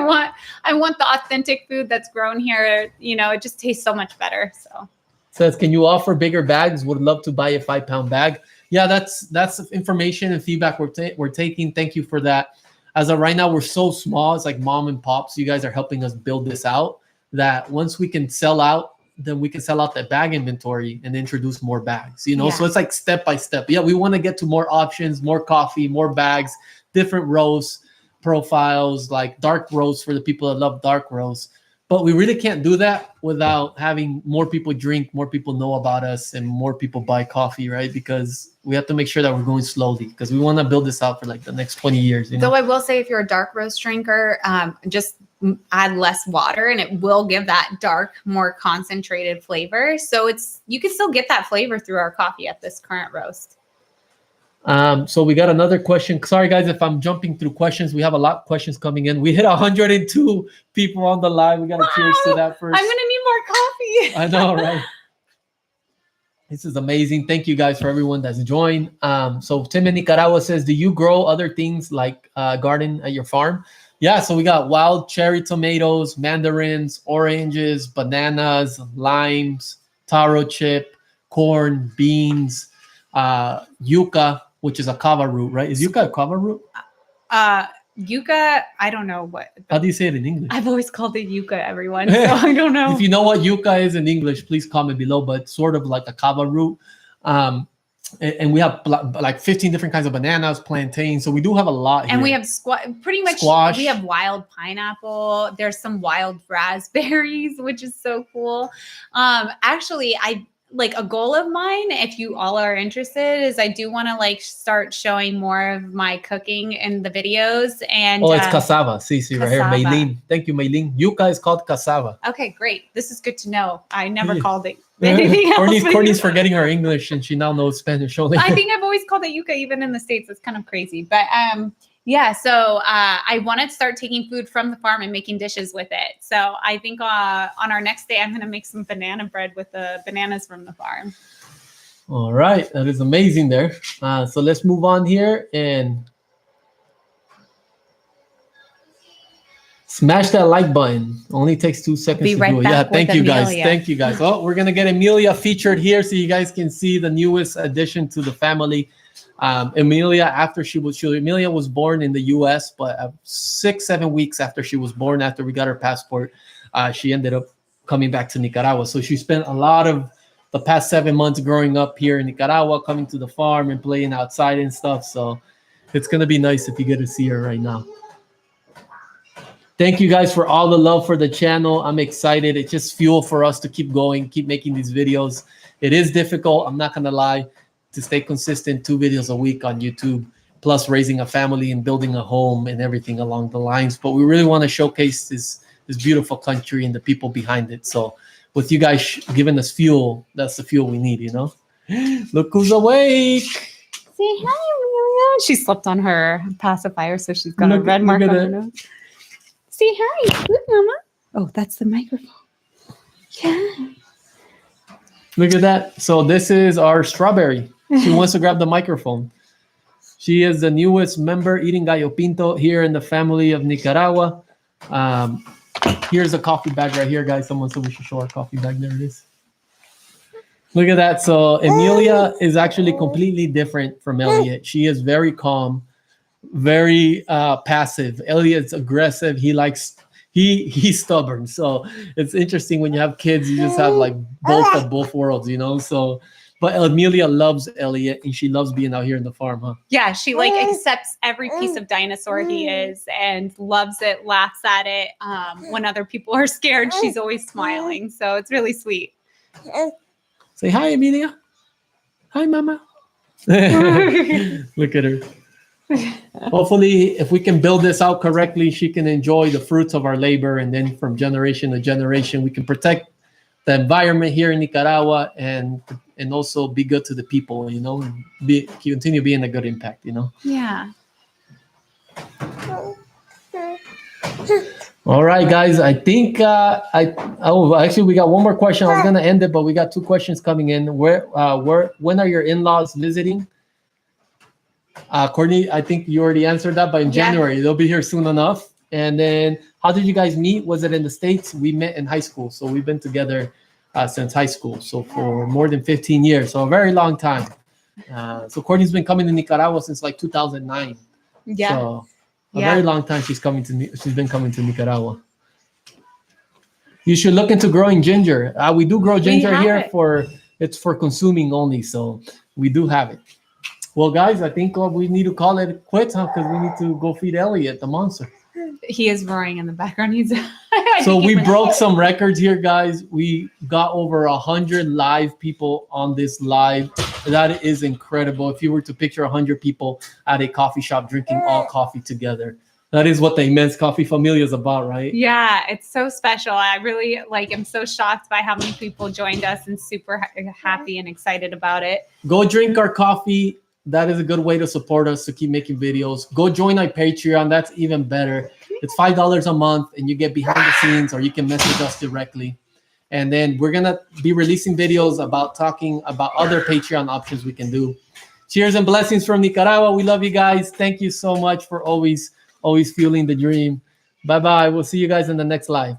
want the authentic food that's grown here. You know, it just tastes so much better. So Says, can you offer bigger bags? Would love to buy a 5-pound bag. Yeah, that's information and feedback we're taking. Thank you for that. As of right now, we're so small. It's like mom and pop. So you guys are helping us build this out. That once we can sell out, then we can sell out that bag inventory and introduce more bags. You know, so it's like step by step. Yeah, we want to get to more options, more coffee, more bags, different roast profiles, like dark roast for the people that love dark roast. But we really can't do that without having more people drink, more people know about us, and more people buy coffee, right? Because we have to make sure that we're going slowly because we want to build this out for like the next 20 years. You know? Though I will say, if you're a dark roast drinker, just add less water and it will give that dark, more concentrated flavor. So you can still get that flavor through our coffee at this current roast. So we got another question. Sorry, guys, if I'm jumping through questions. We have a lot of questions coming in. We hit 102 people on the live. We got to cheers to that first. I'm going to need more coffee. I know, right? This is amazing. Thank you guys for everyone that's joined. So Tim in Nicaragua says, do you grow other things like garden at your farm? Yeah, so we got wild cherry tomatoes, mandarins, oranges, bananas, limes, taro chip, corn, beans, yuca, which is a kava root, right? Is yuca a kava root? Yuca, I don't know what. How do you say it in English? I've always called it yuca, everyone, so I don't know. If you know what yuca is in English, please comment below, but it's sort of like a kava root. And we have like 15 different kinds of bananas, plantains. So we do have a lot here. And we have pretty much squash. We have wild pineapple. There's some wild raspberries, which is so cool. Actually, like a goal of mine, if you all are interested, is I do want to like start showing more of my cooking in the videos. And it's cassava. See, right here, Maylene. Thank you, Maylene. Yuca is called cassava. Okay, great. This is good to know. I never called it anything else. Courtney's forgetting her English, and she now knows Spanish only. I think I've always called it yuca, even in the States. It's kind of crazy, but yeah, so I want to start taking food from the farm and making dishes with it. So I think on our next day, I'm going to make some banana bread with the bananas from the farm. All right. That is amazing there. So let's move on here and smash that like button. Only takes 2 seconds to do it. Yeah, thank you guys. Thank you guys. Oh, we're going to get Amelia featured here so you guys can see the newest addition to the family. Amelia, Amelia was born in the U.S., but 6-7 weeks after she was born, after we got her passport, she ended up coming back to Nicaragua. So she spent a lot of the past 7 months growing up here in Nicaragua, coming to the farm and playing outside and stuff. So it's going to be nice if you get to see her right now. Thank you guys for all the love for the channel. I'm excited. It's just fuel for us to keep going, keep making these videos. It is difficult. I'm not going to lie. To stay consistent, 2 videos a week on YouTube, plus raising a family and building a home and everything along the lines. But we really want to showcase this beautiful country and the people behind it. So with you guys giving us fuel, that's the fuel we need, you know? Look who's awake. Say hi, Amelia. She slept on her pacifier, so she's got a red mark on her nose. Say hi. Look, Mama. Oh, that's the microphone. Yeah. Look at that. So this is our strawberry. She wants to grab the microphone. She is the newest member eating gallo pinto here in the family of Nicaragua. Here's a coffee bag right here, guys. Someone said we should show our coffee bag. There it is. Look at that. So Amelia is actually completely different from Elliot. She is very calm, very passive. Elliot's aggressive. He's stubborn. So it's interesting when you have kids, you just have like both worlds, you know? So, but Amelia loves Elliot and she loves being out here in the farm, huh? Yeah, she like accepts every piece of dinosaur he is and loves it, laughs at it. When other people are scared, she's always smiling. So it's really sweet. Say hi, Amelia. Hi, Mama. Look at her. Hopefully, if we can build this out correctly, she can enjoy the fruits of our labor. And then from generation to generation, we can protect the environment here in Nicaragua and also be good to the people, you know, and continue being a good impact, you know? Yeah. All right, guys. I think actually we got one more question. I was gonna end it, but we got two questions coming in. When are your in-laws visiting? Courtney, I think you already answered that, but in Yeah. January they'll be here soon enough. And then, how did you guys meet? Was it in the States? We met in high school, so we've been together since high school, so for more than 15 years, so a very long time. So Courtney's been coming to Nicaragua since like 2009. Yeah. So a Yeah. very long time she's been coming to Nicaragua. You should look into growing ginger. We do grow ginger have here it. it's for consuming only, so we do have it. Well, guys, I think we need to call it quits, huh? Because we need to go feed Elliot, the monster. He is roaring in the background. He's So we broke some records here, guys. We got over 100 live people on this live. That is incredible. If you were to picture 100 people at a coffee shop drinking all coffee together, that is what the Emense Coffee Familia is about, right? Yeah, it's so special. I really am so shocked by how many people joined us and super happy and excited about it. Go drink our coffee. That is a good way to support us to keep making videos. Go join our Patreon. That's even better. It's $5 a month and you get behind the scenes, or you can message us directly. And then we're going to be releasing videos about talking about other Patreon options we can do. Cheers and blessings from Nicaragua. We love you guys. Thank you so much for always fueling the dream. Bye-bye. We'll see you guys in the next live.